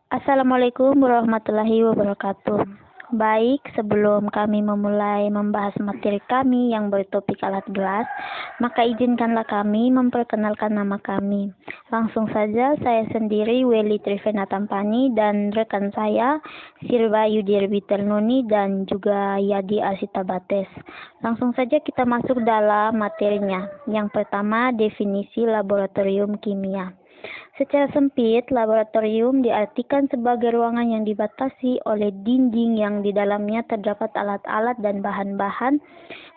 Assalamualaikum warahmatullahi wabarakatuh. Baik, sebelum kami memulai membahas materi kami yang bertopik alat gelas, maka izinkanlah kami memperkenalkan nama kami. Langsung saja, saya sendiri Weli Trivena Tampani dan rekan saya Sirba Yudirbi Telnuni dan juga Yadi Asita Bates. Langsung saja kita masuk dalam materinya. Yang pertama, definisi laboratorium kimia. Secara sempit, laboratorium diartikan sebagai ruangan yang dibatasi oleh dinding yang di dalamnya terdapat alat-alat dan bahan-bahan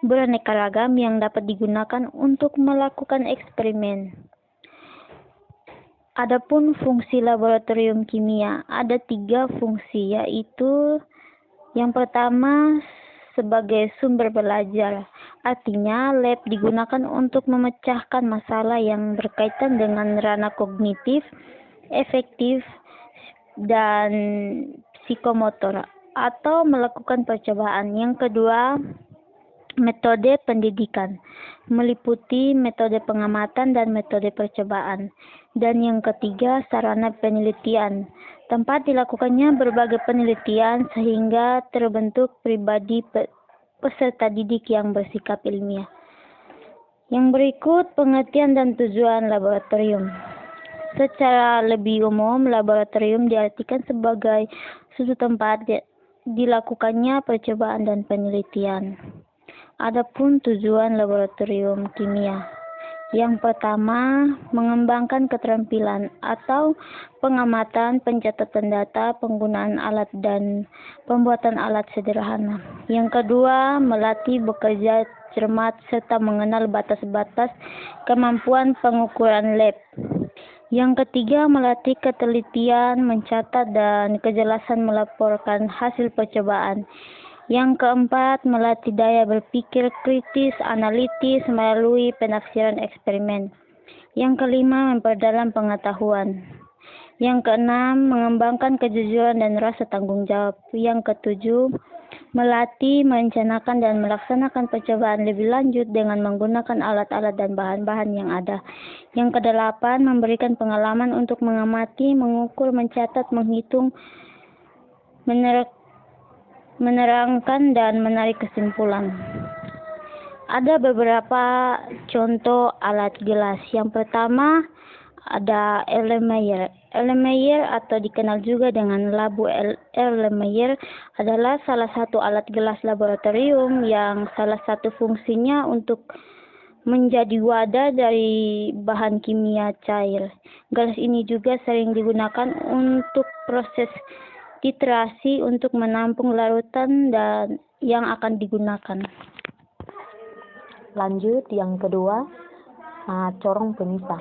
beraneka ragam yang dapat digunakan untuk melakukan eksperimen. Adapun fungsi laboratorium kimia, ada 3 fungsi, yaitu yang pertama sebagai sumber belajar. Artinya, lab digunakan untuk memecahkan masalah yang berkaitan dengan ranah kognitif, efektif, dan psikomotor, atau melakukan percobaan. Yang kedua, metode pendidikan, meliputi metode pengamatan dan metode percobaan. Dan yang ketiga, sarana penelitian, tempat dilakukannya berbagai penelitian sehingga terbentuk pribadi peserta didik yang bersikap ilmiah. Yang berikut pengertian dan tujuan laboratorium. Secara lebih umum, laboratorium diartikan sebagai suatu tempat dilakukannya percobaan dan penelitian. Adapun tujuan laboratorium kimia. Yang pertama, mengembangkan keterampilan atau pengamatan, pencatatan data, penggunaan alat dan pembuatan alat sederhana. Yang kedua, melatih bekerja cermat serta mengenal batas-batas kemampuan pengukuran lab. Yang ketiga, melatih ketelitian, mencatat dan kejelasan melaporkan hasil percobaan. Yang keempat, melatih daya berpikir kritis, analitis melalui penafsiran eksperimen. Yang kelima, memperdalam pengetahuan. Yang keenam, mengembangkan kejujuran dan rasa tanggung jawab. Yang ketujuh, melatih, merencanakan dan melaksanakan percobaan lebih lanjut dengan menggunakan alat-alat dan bahan-bahan yang ada. Yang kedelapan, memberikan pengalaman untuk mengamati, mengukur, mencatat, menghitung, menerangkan dan menarik kesimpulan. Ada beberapa contoh alat gelas. Yang pertama ada Erlenmeyer. Erlenmeyer atau dikenal juga dengan labu Erlenmeyer adalah salah satu alat gelas laboratorium yang salah satu fungsinya untuk menjadi wadah dari bahan kimia cair. Gelas ini juga sering digunakan untuk proses titrasi untuk menampung larutan dan yang akan digunakan. Lanjut, yang kedua, corong pemisah.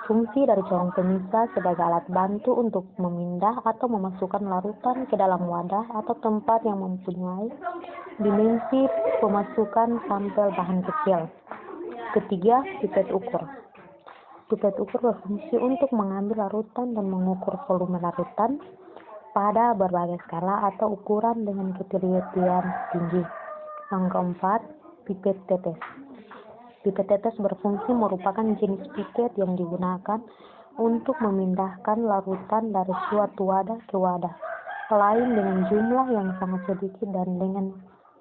Fungsi dari corong pemisah sebagai alat bantu untuk memindah atau memasukkan larutan ke dalam wadah atau tempat yang mempunyai dimensi pemasukan sampel bahan kecil. Ketiga, pipet ukur. Pipet ukur berfungsi untuk mengambil larutan dan mengukur volume larutan pada berbagai skala atau ukuran dengan ketelitian tinggi. Yang keempat, pipet tetes. Pipet tetes berfungsi merupakan jenis pipet yang digunakan untuk memindahkan larutan dari suatu wadah ke wadah lain dengan jumlah yang sangat sedikit dan dengan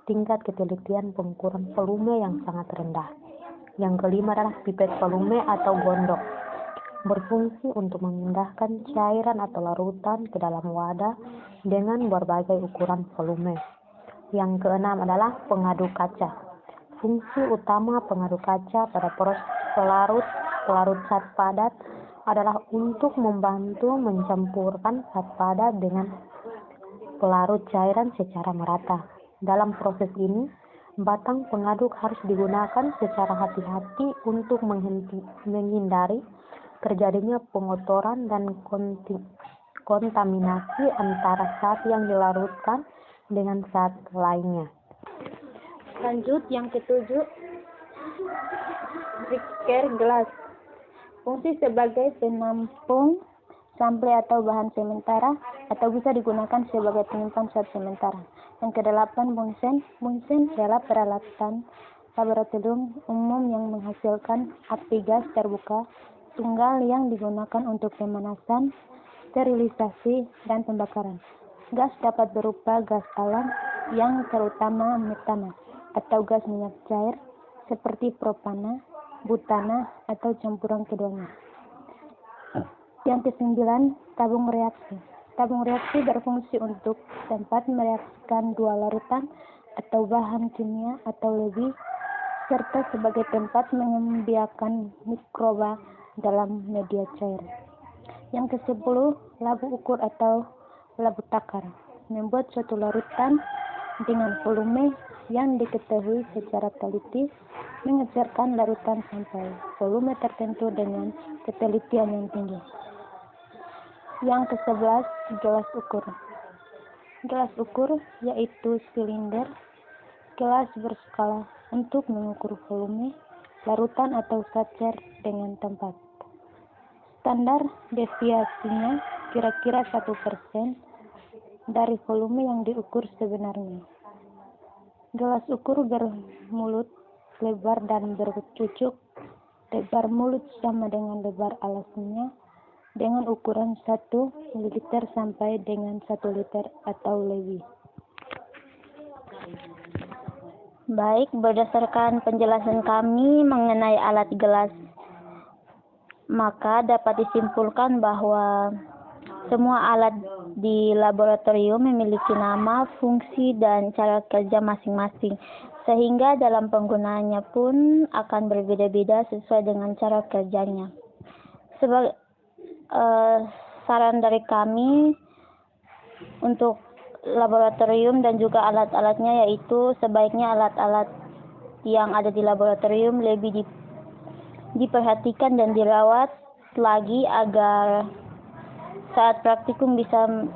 tingkat ketelitian pengukuran volume yang sangat rendah. Yang kelima adalah pipet volume atau gondok. Berfungsi untuk memindahkan cairan atau larutan ke dalam wadah dengan berbagai ukuran volume. Yang keenam adalah pengaduk kaca. Fungsi utama pengaduk kaca pada proses pelarut zat padat adalah untuk membantu mencampurkan zat padat dengan pelarut cairan secara merata. Dalam proses ini, batang pengaduk harus digunakan secara hati-hati untuk menghindari terjadinya pengotoran dan kontaminasi antara zat yang dilarutkan dengan zat lainnya. Lanjut, yang ketujuh, Briquet gelas. Fungsi sebagai penampung sampel atau bahan sementara atau bisa digunakan sebagai penyimpan zat sementara. Yang kedelapan, Bunsen. Bunsen adalah peralatan laboratorium umum yang menghasilkan api gas terbuka tunggal yang digunakan untuk pemanasan sterilisasi, dan pembakaran. Gas dapat berupa gas alam yang terutama metana atau gas minyak cair seperti propana, butana, atau campuran keduanya. Yang kesembilan, tabung reaksi. Tabung reaksi berfungsi untuk tempat mereaksikan dua larutan atau bahan kimia atau lebih, serta sebagai tempat membiarkan mikroba dalam media cair. Yang ke-10, labu ukur atau labu takar. Membuat suatu larutan dengan volume yang diketahui secara teliti, mengejarkan larutan sampai volume tertentu dengan ketelitian yang tinggi. Yang ke-11, gelas ukur. Gelas ukur yaitu silinder gelas berskala untuk mengukur volume larutan atau sacer dengan tempat. Standar deviasinya kira-kira 1% dari volume yang diukur sebenarnya. Gelas ukur bermulut lebar dan bercucuk. Lebar mulut sama dengan lebar alasnya dengan ukuran 1 ml sampai dengan 1 liter atau lebih. Baik, berdasarkan penjelasan kami mengenai alat gelas, maka dapat disimpulkan bahwa semua alat di laboratorium memiliki nama, fungsi, dan cara kerja masing-masing, sehingga dalam penggunaannya pun akan berbeda-beda sesuai dengan cara kerjanya. Sebagai saran dari kami untuk laboratorium dan juga alat-alatnya, yaitu sebaiknya alat-alat yang ada di laboratorium lebih diperhatikan dan dirawat lagi agar saat praktikum bisa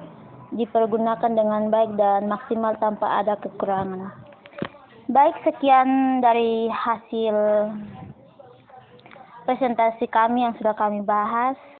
dipergunakan dengan baik dan maksimal tanpa ada kekurangan. Baik, sekian dari hasil presentasi kami yang sudah kami bahas.